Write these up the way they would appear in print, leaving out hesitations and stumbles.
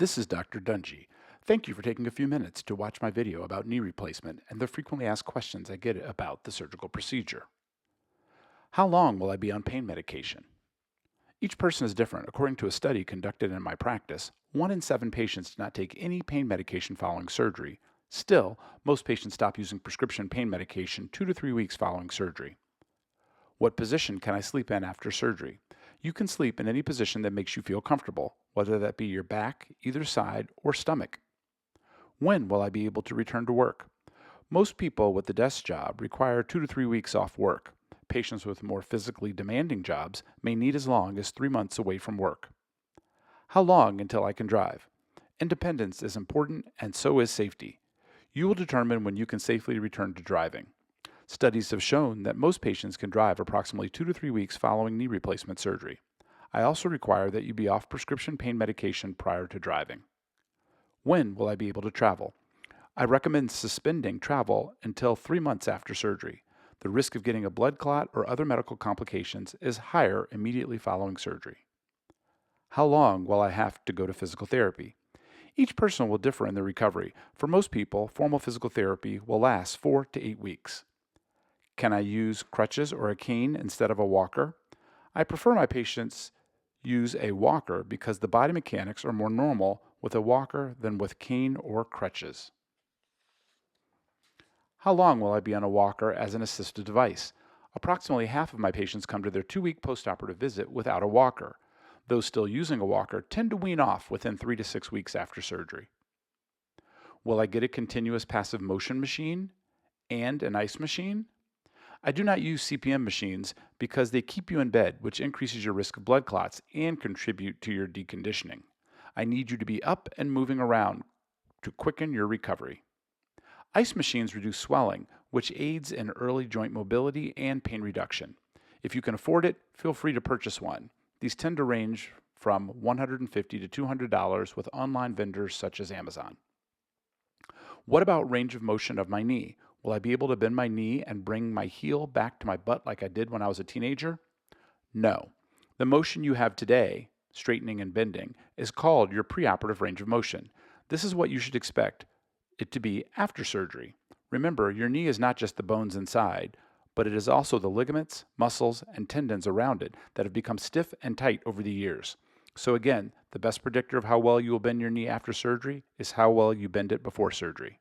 This is Dr. Dungy. Thank you for taking a few minutes to watch my video about knee replacement and the frequently asked questions I get about the surgical procedure. How long will I be on pain medication? Each person is different. According to a study conducted in my practice, 1 in 7 patients do not take any pain medication following surgery. Still, most patients stop using prescription pain medication 2 to 3 weeks following surgery. What position can I sleep in after surgery? You can sleep in any position that makes you feel comfortable, whether that be your back, either side, or stomach. When will I be able to return to work? Most people with a desk job require 2 to 3 weeks off work. Patients with more physically demanding jobs may need as long as 3 months away from work. How long until I can drive? Independence is important, and so is safety. You will determine when you can safely return to driving. Studies have shown that most patients can drive approximately 2 to 3 weeks following knee replacement surgery. I also require that you be off prescription pain medication prior to driving. When will I be able to travel? I recommend suspending travel until 3 months after surgery. The risk of getting a blood clot or other medical complications is higher immediately following surgery. How long will I have to go to physical therapy? Each person will differ in their recovery. For most people, formal physical therapy will last 4 to 8 weeks. Can I use crutches or a cane instead of a walker? I prefer my patients use a walker because the body mechanics are more normal with a walker than with cane or crutches. How long will I be on a walker as an assisted device? Approximately half of my patients come to their 2-week postoperative visit without a walker. Those still using a walker tend to wean off within 3 to 6 weeks after surgery. Will I get a continuous passive motion machine and an ice machine? I do not use CPM machines because they keep you in bed, which increases your risk of blood clots and contribute to your deconditioning. I need you to be up and moving around to quicken your recovery. Ice machines reduce swelling, which aids in early joint mobility and pain reduction. If you can afford it, feel free to purchase one. These tend to range from $150 to $200 with online vendors such as Amazon. What about range of motion of my knee? Will I be able to bend my knee and bring my heel back to my butt like I did when I was a teenager? No. The motion you have today, straightening and bending, is called your preoperative range of motion. This is what you should expect it to be after surgery. Remember, your knee is not just the bones inside, but it is also the ligaments, muscles, and tendons around it that have become stiff and tight over the years. So again, the best predictor of how well you will bend your knee after surgery is how well you bend it before surgery.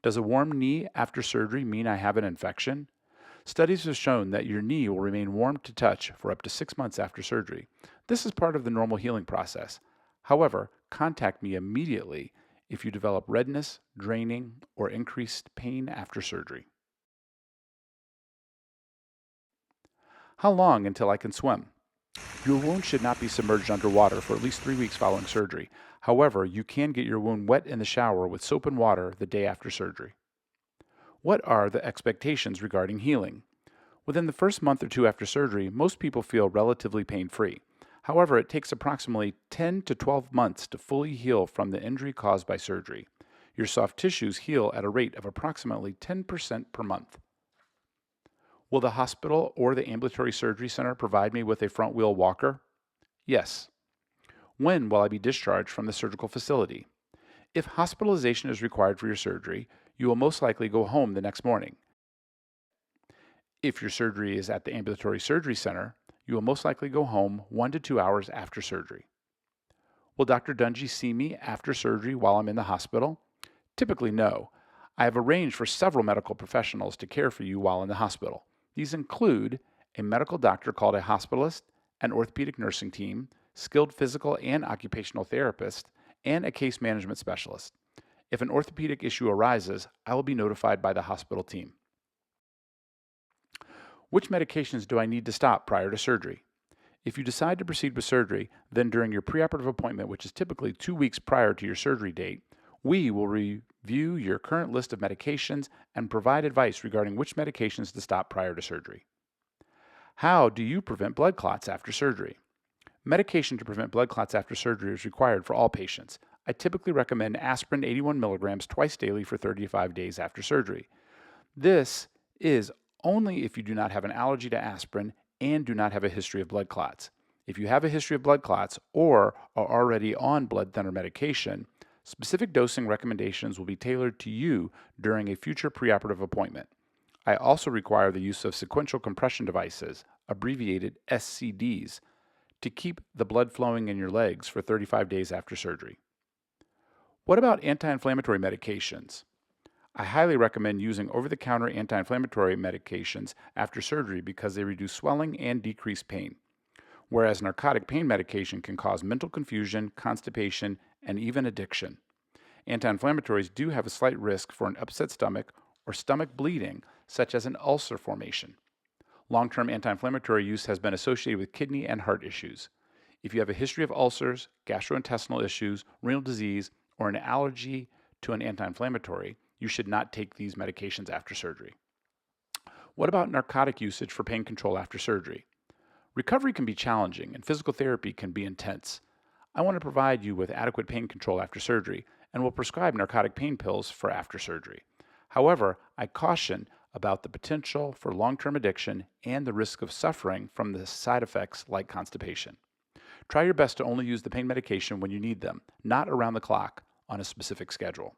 Does a warm knee after surgery mean I have an infection? Studies have shown that your knee will remain warm to touch for up to 6 months after surgery. This is part of the normal healing process. However, contact me immediately if you develop redness, draining, or increased pain after surgery. How long until I can swim? Your wound should not be submerged underwater for at least 3 weeks following surgery. However, you can get your wound wet in the shower with soap and water the day after surgery. What are the expectations regarding healing? Within the first month or two after surgery, most people feel relatively pain-free. However, it takes approximately 10 to 12 months to fully heal from the injury caused by surgery. Your soft tissues heal at a rate of approximately 10% per month. Will the hospital or the ambulatory surgery center provide me with a front wheel walker? Yes. When will I be discharged from the surgical facility? If hospitalization is required for your surgery, you will most likely go home the next morning. If your surgery is at the ambulatory surgery center, you will most likely go home 1 to 2 hours after surgery. Will Dr. Dungy see me after surgery while I'm in the hospital? Typically, no. I have arranged for several medical professionals to care for you while in the hospital. These include a medical doctor called a hospitalist, an orthopedic nursing team, skilled physical and occupational therapist, and a case management specialist. If an orthopedic issue arises, I will be notified by the hospital team. Which medications do I need to stop prior to surgery? If you decide to proceed with surgery, then during your preoperative appointment, which is typically 2 weeks prior to your surgery date, we will review your current list of medications and provide advice regarding which medications to stop prior to surgery. How do you prevent blood clots after surgery? Medication to prevent blood clots after surgery is required for all patients. I typically recommend aspirin 81 milligrams twice daily for 35 days after surgery. This is only if you do not have an allergy to aspirin and do not have a history of blood clots. If you have a history of blood clots or are already on blood thinner medication, specific dosing recommendations will be tailored to you during a future preoperative appointment. I also require the use of sequential compression devices, abbreviated SCDs, to keep the blood flowing in your legs for 35 days after surgery. What about anti-inflammatory medications? I highly recommend using over-the-counter anti-inflammatory medications after surgery because they reduce swelling and decrease pain, whereas narcotic pain medication can cause mental confusion, constipation, and even addiction. Anti-inflammatories do have a slight risk for an upset stomach or stomach bleeding, such as an ulcer formation. Long-term anti-inflammatory use has been associated with kidney and heart issues. If you have a history of ulcers, gastrointestinal issues, renal disease, or an allergy to an anti-inflammatory, you should not take these medications after surgery. What about narcotic usage for pain control after surgery? Recovery can be challenging and physical therapy can be intense. I want to provide you with adequate pain control after surgery and will prescribe narcotic pain pills for after surgery. However, I caution about the potential for long-term addiction and the risk of suffering from the side effects like constipation. Try your best to only use the pain medication when you need them, not around the clock on a specific schedule.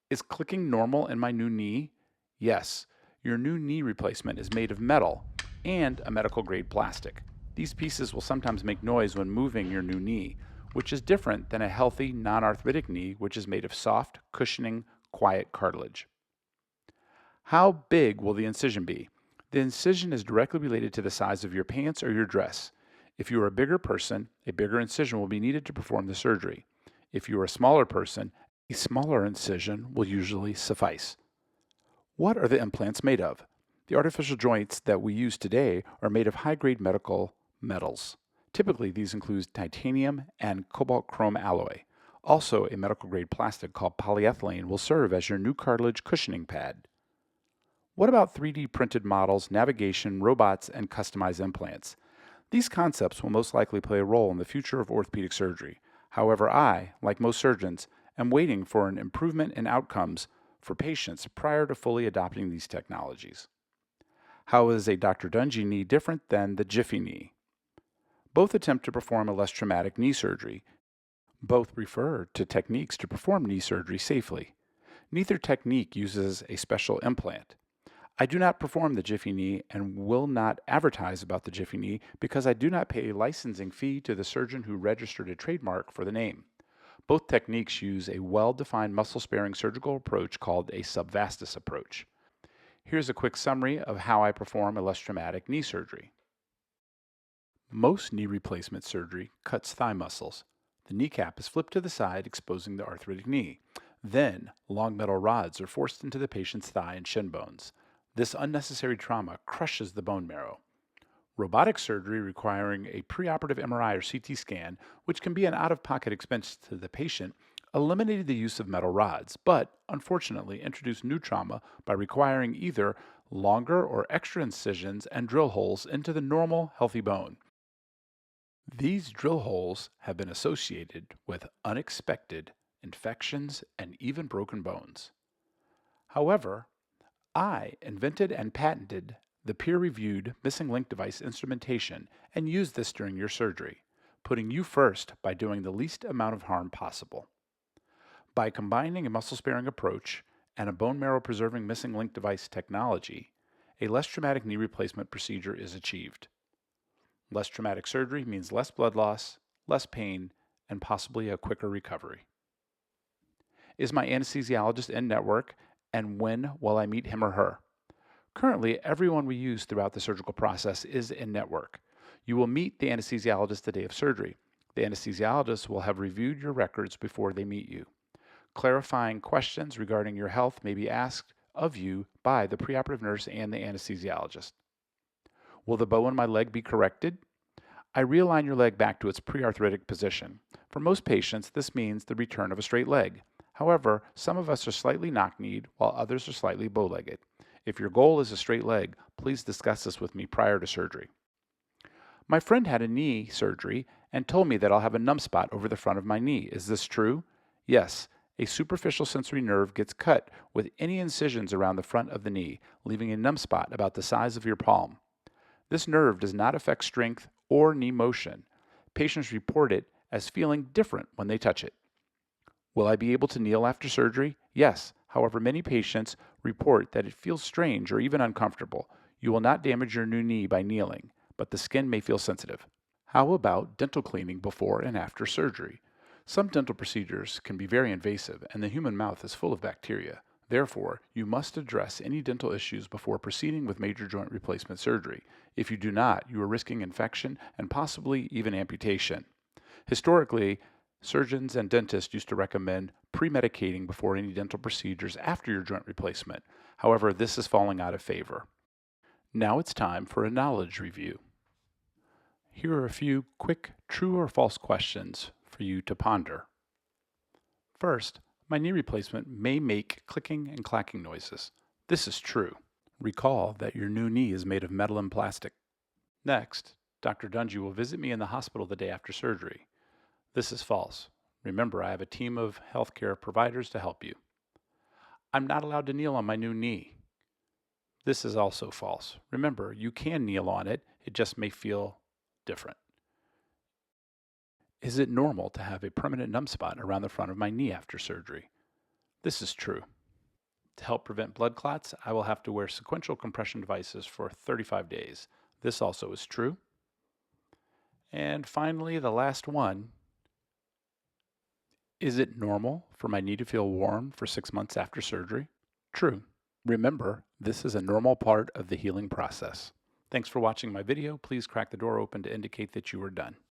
Is clicking normal in my new knee? Yes. Your new knee replacement is made of metal and a medical-grade plastic. These pieces will sometimes make noise when moving your new knee, which is different than a healthy, non-arthritic knee, which is made of soft, cushioning, quiet cartilage. How big will the incision be? The incision is directly related to the size of your pants or your dress. If you are a bigger person, a bigger incision will be needed to perform the surgery. If you are a smaller person, a smaller incision will usually suffice. What are the implants made of? The artificial joints that we use today are made of high-grade medical metals. Typically, these include titanium and cobalt chrome alloy. Also, a medical-grade plastic called polyethylene will serve as your new cartilage cushioning pad. What about 3D printed models, navigation, robots, and customized implants? These concepts will most likely play a role in the future of orthopedic surgery. However, I, like most surgeons, am waiting for an improvement in outcomes for patients prior to fully adopting these technologies. How is a Dr. Dungy knee different than the Jiffy knee? Both attempt to perform a less traumatic knee surgery. Both refer to techniques to perform knee surgery safely. Neither technique uses a special implant. I do not perform the Jiffy knee and will not advertise about the Jiffy knee because I do not pay a licensing fee to the surgeon who registered a trademark for the name. Both techniques use a well-defined muscle-sparing surgical approach called a subvastus approach. Here's a quick summary of how I perform a less traumatic knee surgery. Most knee replacement surgery cuts thigh muscles. The kneecap is flipped to the side, exposing the arthritic knee. Then, long metal rods are forced into the patient's thigh and shin bones. This unnecessary trauma crushes the bone marrow. Robotic surgery requiring a preoperative MRI or CT scan, which can be an out-of-pocket expense to the patient, eliminated the use of metal rods, but unfortunately introduced new trauma by requiring either longer or extra incisions and drill holes into the normal, healthy bone. These drill holes have been associated with unexpected infections and even broken bones. However, I invented and patented the peer-reviewed missing link device instrumentation and used this during your surgery, putting you first by doing the least amount of harm possible. By combining a muscle-sparing approach and a bone marrow preserving missing link device technology, a less traumatic knee replacement procedure is achieved. Less traumatic surgery means less blood loss, less pain, and possibly a quicker recovery. Is my anesthesiologist in network, and when will I meet him or her? Currently, everyone we use throughout the surgical process is in network. You will meet the anesthesiologist the day of surgery. The anesthesiologist will have reviewed your records before they meet you. Clarifying questions regarding your health may be asked of you by the preoperative nurse and the anesthesiologist. Will the bow in my leg be corrected? I realign your leg back to its pre-arthritic position. For most patients, this means the return of a straight leg. However, some of us are slightly knock-kneed, while others are slightly bow-legged. If your goal is a straight leg, please discuss this with me prior to surgery. My friend had a knee surgery and told me that I'll have a numb spot over the front of my knee. Is this true? Yes. A superficial sensory nerve gets cut with any incisions around the front of the knee, leaving a numb spot about the size of your palm. This nerve does not affect strength or knee motion. Patients report it as feeling different when they touch it. Will I be able to kneel after surgery? Yes. However, many patients report that it feels strange or even uncomfortable. You will not damage your new knee by kneeling, but the skin may feel sensitive. How about dental cleaning before and after surgery? Some dental procedures can be very invasive, and the human mouth is full of bacteria. Therefore, you must address any dental issues before proceeding with major joint replacement surgery. If you do not, you are risking infection and possibly even amputation. Historically, surgeons and dentists used to recommend pre-medicating before any dental procedures after your joint replacement. However, this is falling out of favor. Now it's time for a knowledge review. Here are a few quick true or false questions for you to ponder. First, my knee replacement may make clicking and clacking noises. This is true. Recall that your new knee is made of metal and plastic. Next, Dr. Dungy will visit me in the hospital the day after surgery. This is false. Remember, I have a team of healthcare providers to help you. I'm not allowed to kneel on my new knee. This is also false. Remember, you can kneel on it, it just may feel different. Is it normal to have a permanent numb spot around the front of my knee after surgery? This is true. To help prevent blood clots, I will have to wear sequential compression devices for 35 days. This also is true. And finally, the last one. Is it normal for my knee to feel warm for 6 months after surgery? True. Remember, this is a normal part of the healing process. Thanks for watching my video. Please crack the door open to indicate that you are done.